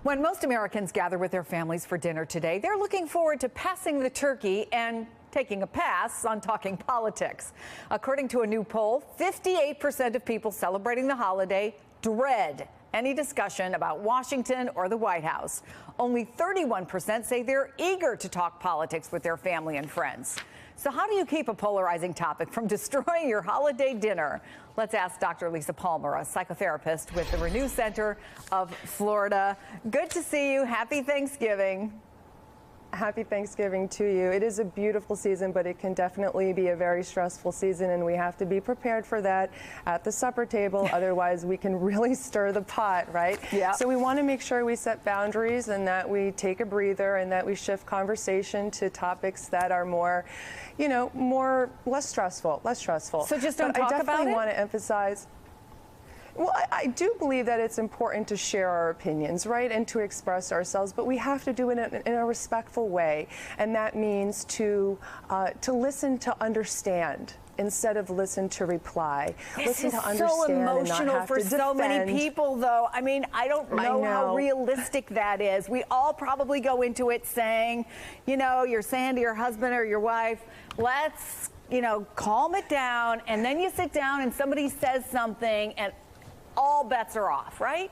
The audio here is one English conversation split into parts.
When most Americans gather with their families for dinner today, they're looking forward to passing the turkey and taking a pass on talking politics. According to a new poll, 58% of people celebrating the holiday dread any discussion about Washington or the White House. Only 31% say they're eager to talk politics with their family and friends. So how do you keep a polarizing topic from destroying your holiday dinner? Let's ask Dr. Lisa Palmer, a psychotherapist with the Renew Center of Florida. Good to see you. Happy Thanksgiving. Happy Thanksgiving to you. It is a beautiful season, but it can definitely be a very stressful season, and we have to be prepared for that at the supper table. Otherwise, we can really stir the pot, right? Yeah. So we want to make sure we set boundaries and that we take a breather and that we shift conversation to topics that are more, less stressful. So just don't talk about it? I definitely want to emphasize. Well, I do believe that it's important to share our opinions, right, and to express ourselves, but we have to do it in a respectful way, and that means to listen to understand instead of listen to reply. Listen to understand. So emotional and not have for to so many defend. people, though. I mean, I don't know how realistic that is. We all probably go into it saying, you're saying to your husband or your wife, let's, calm it down, and then you sit down and somebody says something and all bets are off, right?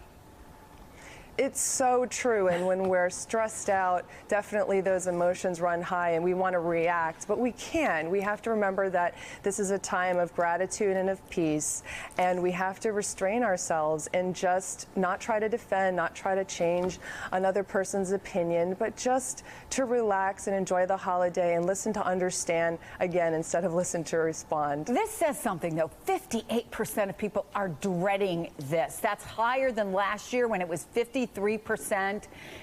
It's so true, and when we're stressed out, definitely those emotions run high and we want to react, but we can. We have to remember that this is a time of gratitude and of peace, and we have to restrain ourselves and just not try to defend, not try to change another person's opinion, but just to relax and enjoy the holiday and listen to understand again instead of listen to respond. This says something, though. 58% of people are dreading this. That's higher than last year when it was 53%.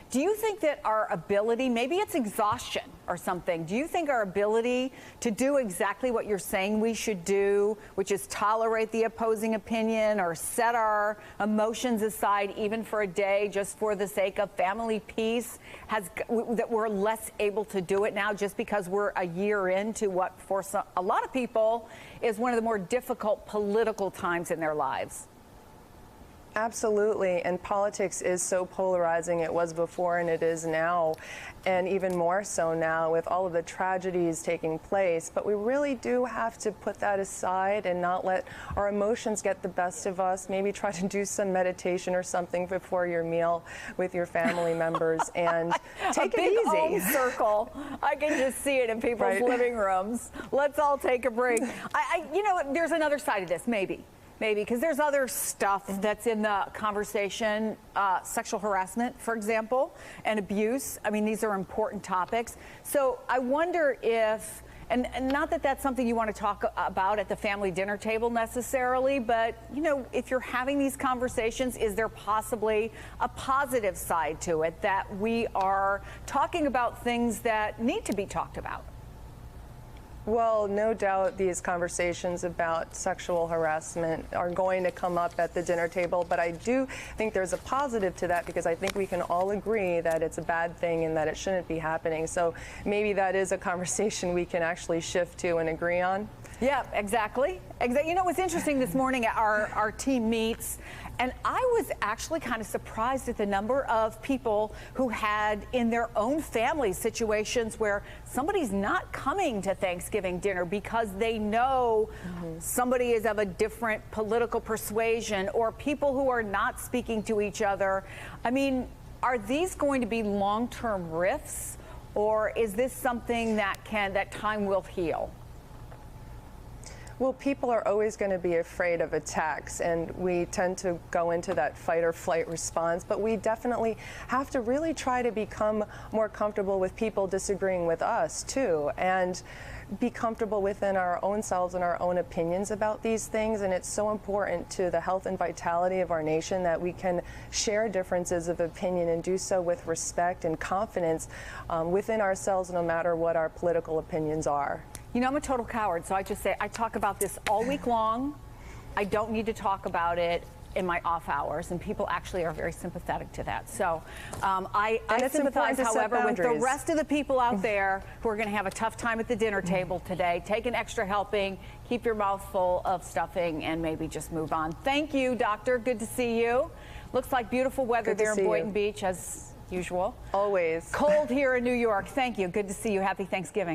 Do you think that our ability, maybe it's exhaustion or something, do you think our ability to do exactly what you're saying we should do, which is tolerate the opposing opinion or set our emotions aside even for a day just for the sake of family peace, that we're less able to do it now just because we're a year into what for a lot of people is one of the more difficult political times in their lives? Absolutely, and politics is so polarizing. It was before and it is now, and even more so now with all of the tragedies taking place. But we really do have to put that aside and not let our emotions get the best of us. Maybe try to do some meditation or something before your meal with your family members and take it easy. A big home circle. I can just see it in people's living rooms. Let's all take a break. There's another side of this, maybe, because there's other stuff that's in the conversation, sexual harassment, for example, and abuse. I mean, these are important topics. So I wonder if, and not that that's something you want to talk about at the family dinner table necessarily, but, if you're having these conversations, is there possibly a positive side to it that we are talking about things that need to be talked about? Well, no doubt these conversations about sexual harassment are going to come up at the dinner table, but I do think there's a positive to that because I think we can all agree that it's a bad thing and that it shouldn't be happening. So maybe that is a conversation we can actually shift to and agree on. Yeah, exactly. It was interesting this morning at our team meets, and I was actually kind of surprised at the number of people who had in their own family situations where somebody's not coming to Thanksgiving dinner because they know somebody is of a different political persuasion, or people who are not speaking to each other. I mean, are these going to be long-term rifts, or is this something that time will heal? Well, people are always going to be afraid of attacks, and we tend to go into that fight or flight response, but we definitely have to really try to become more comfortable with people disagreeing with us, too, and be comfortable within our own selves and our own opinions about these things. And it's so important to the health and vitality of our nation that we can share differences of opinion and do so with respect and confidence within ourselves, no matter what our political opinions are. I'm a total coward, so I just say I talk about this all week long. I don't need to talk about it in my off hours, and people actually are very sympathetic to that. So I sympathize, however, with the rest of the people out there who are going to have a tough time at the dinner table today. Take an extra helping, keep your mouth full of stuffing, and maybe just move on. Thank you, doctor. Good to see you. Looks like beautiful weather Good to there in see Boynton you. Beach, as usual. Always. Cold here in New York. Thank you. Good to see you. Happy Thanksgiving.